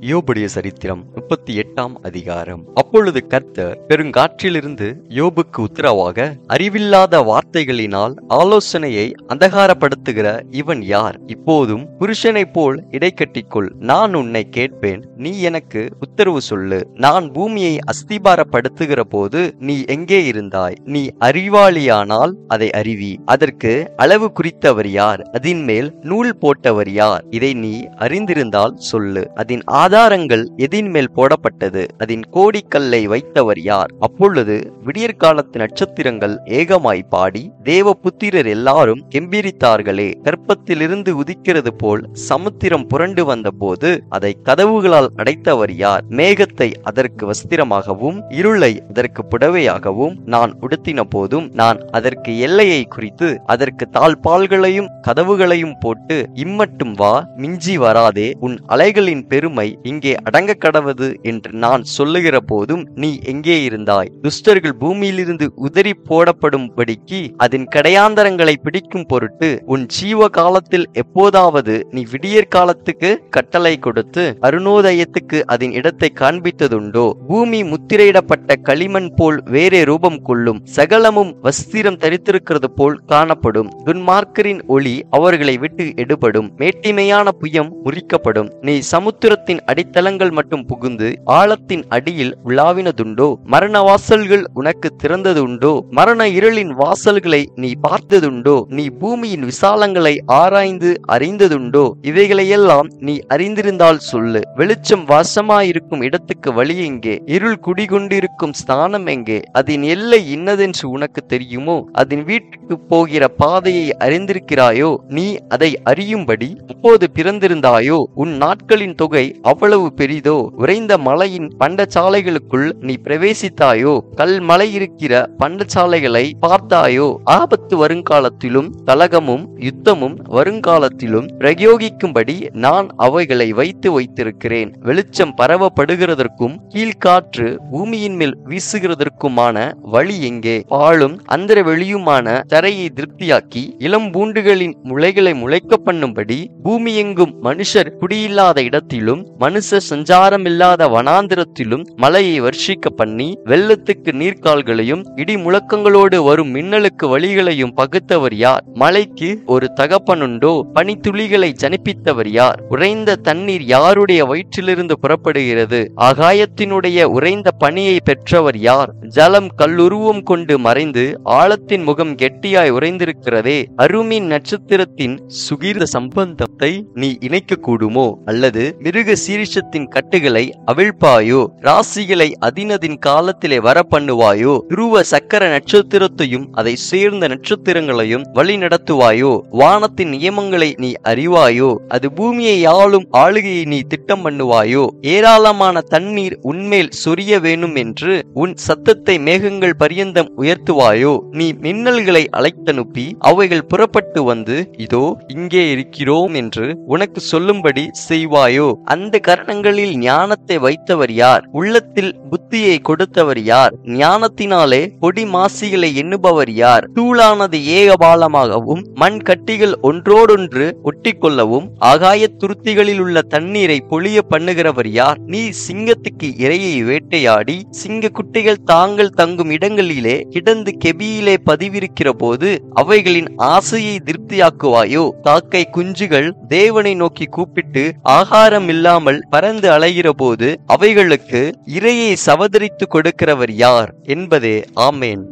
யோபுடைய சரித்திரம் 38ஆம் அதிகாரம். அப்பொழுது கர்த்தர் பெருங்காற்றிலிருந்து யோபுக்கு உத்தரவாக, அறிவில்லாத வார்த்தைகளினால் ஆலோசனையை அந்தகாரப்படுத்துகிற இவன் யார்? இப்போதும் புருஷனைப் போல் இடைக்கட்டிக்கொள். நான் உன்னை கேட்பேன், நீ எனக்கு உத்தரவு சொல்லு. நான் பூமியை அஸ்திபாரப்படுத்துகிற போது நீ எங்கே இருந்தாய்? நீ அறிவாளியானால் அதை அறிவி. அதற்கு அளவு குறித்தவர் யார்? அதின் மேல் நூல் போட்டவர் யார்? இதை நீ அறிந்திருந்தால் சொல்லு. அதன் ஆதாரங்கள் எதின் மேல் போடப்பட்டது? அதன் கோடிக்கல்லை வைத்தவர் யார்? அப்பொழுது விடியற்காலத்து நட்சத்திரங்கள் ஏகமாய் பாடி, தேவ புத்திரர் எல்லாரும் கெம்பீரித்தார்களே. கற்பத்திலிருந்து உதிக்கிறது போல் சமுத்திரம் புரண்டு வந்த போது அதை கதவுகளால் அடைத்தவர் யார்? மேகத்தை அதற்கு வஸ்திரமாகவும் இருளை அதற்கு புடவையாகவும் நான் உடுத்தின போதும் நான் அதற்கு எல்லையை குறித்து அதற்கு தாழ்பால்களையும் கதவுகளையும் போட்டு, இம்மட்டும் வா, மிஞ்சி வராதே, உன் அலைகளின் பெருமை இங்கே அடங்க கடவது என்று நான் சொல்லுகிற போதும் நீ எங்கே இருந்தாய்? துஷ்டர்கள் பூமியிலிருந்து உதறி போடப்படும்படிக்கு அதன் கடையாந்தரங்களை பிடிக்கும் பொருட்டு உன் ஜீவ காலத்தில் எப்போதாவது நீ விடியற் காலத்துக்கு கட்டளை கொடுத்து அருணோதயத்துக்கு அதன் இடத்தை காண்பித்ததுண்டோ? பூமி முத்திரையிடப்பட்ட களிமண் போல் வேறே ரூபம் கொள்ளும். சகலமும் வஸ்திரம் தரித்திருக்கிறது போல் காணப்படும். துன்மார்க்கரின் ஒளி அவர்களை விட்டு எடுபடும். மேட்டிமையான புயம் முறிக்கப்படும். நீ சமுத்திரத்தின் அடித்தளங்கள் மட்டும் புகுந்து ஆழத்தின் அடியில் உலாவினதுண்டோ? மரண வாசல்கள் உனக்கு திறந்ததுண்டோ? மரண இருளின் வாசல்களை நீ பார்த்ததுண்டோ? நீ பூமியின் விசாலங்களை ஆராய்ந்து அறிந்ததுண்டோ? இவைகளையெல்லாம் நீ அறிந்திருந்தால் சொல்லு. வெளிச்சம் வாசமாயிருக்கும் இடத்துக்கு வழி எங்கே? இருள் குடிகொண்டிருக்கும் ஸ்தானம் எங்கே? அதன் எல்லை இன்னதென்று உனக்கு தெரியுமோ? அதன் வீட்டுக்கு போகிற பாதையை அறிந்திருக்கிறாயோ? நீ அதை அறியும்படி அப்போது பிறந்திருந்தாயோ? உன் நாட்களின் தொகை அவ்வளவு பெரிதோ? உறைந்த மலையின் பண்டசாலைகளுக்குள் நீ பிரவேசித்தாயோ? கல் மலை இருக்கிற பண்டசாலைகளை பார்த்தாயோ? ஆபத்து வருங்காலத்திலும் கலகமும் யுத்தமும் வருங்காலத்திலும் பிரயோகிக்கும்படி நான் அவைகளை வைத்திருக்கிறேன். வெளிச்சம் பரவப்படுகிறதற்கும் கீழ்காற்று பூமியின் மேல் வீசுகிறதற்குமான வழி எங்கே? பாழும் அந்தர வெளியுமான தரையை திருப்தியாக்கி இளம்பூண்டுகளின் முளைகளை முளைக்க பண்ணும்படி பூமி எங்கும் மனுஷர் குடியில்லாத இடத்திலும் மனுஷ சஞ்சாரமில்லாத வனாந்திரத்திலும் மழையை வர்ஷிக்க பண்ணி வெள்ளத்துக்கு நீர்கால்களையும் இடி முழக்கங்களோடு வரும் மின்னலுக்கு வழிகளையும் பகுத்தவர் யார்? மழைக்கு ஒரு தகப்பனுண்டோ? பனித்துளிகளை ஜனிப்பித்தவர் யார்? உறைந்த தண்ணீர் யாருடைய வயிற்றிலிருந்து புறப்படுகிறது? ஆகாயத்தினுடைய உறைந்த பனியை பெற்றவர் யார்? ஜலம் கல்லுருவம் கொண்டு மறைந்து ஆழத்தின் முகம் கெட்டியாய் உறைந்திருக்கிறதே. அருமின் நட்சத்திரத்தின் சுகீர்த சம்பந்தத்தை நீ இணைக்க கூடுமோ? அல்லது மிருக சீரிஷத்தின் கட்டுகளை அவிழ்ப்பாயோ? ராசிகளை அதினதின் காலத்திலே வர பண்ணுவாயோ? துருவ சக்கர நட்சத்திரத்தையும் அதை சேர்ந்த நட்சத்திரங்களையும் வழி நடத்துவாயோ? வானத்தின் நியமங்களை நீ அறிவாயோ? அது பூமியை ஆளும் ஆளுகையை நீ திட்டம் பண்ணுவாயோ? ஏராளமான தண்ணீர் உன்மேல் சொரிய வேணும் என்று உன் சத்தத்தை மேகங்கள் பரியந்தம் உயர்த்துவாயோ? நீ மின்னல்களை அழைத்தனுப்பி அவைகள் புறப்பட்டு வந்து, இதோ இங்கே இருக்கிறோம் என்று உனக்கு சொல்லும்படி செய்வாயோ? அந்த கரணங்களில் ஞானத்தை வைத்தவர் யார்? உள்ளத்தில் புத்தியை கொடுத்தவர் யார்? ஞானத்தினாலே பொடி மாசிகளை எண்ணுபவர் யார்? தூளானது ஏகபாலமாகவும் மண் கட்டிகள் ஒன்றோடொன்று ஒட்டிக்கொள்ளவும் ஆகாய துருத்திகளில் உள்ள தண்ணீரை பொழிய பண்ணுகிறவர் யார்? நீ சிங்கத்துக்கு இரையை வேட்டையாடி சிங்க குட்டிகள் தாங்கள் தங்கும் இடங்களிலே கிடந்து கெபியிலே பதிவிருக்கிற போது அவைகளின் ஆசையை திருப்தியாக்குவாயோ? காக்கை குஞ்சுகள் தேவனை நோக்கி கூப்பிட்டு ஆகாரம் இல்லாமல் பறந்து அலைகிற போது அவைகளுக்கு இரையை சவதரித்து கொடுக்கிறவர் யார் என்பதே. ஆமேன்.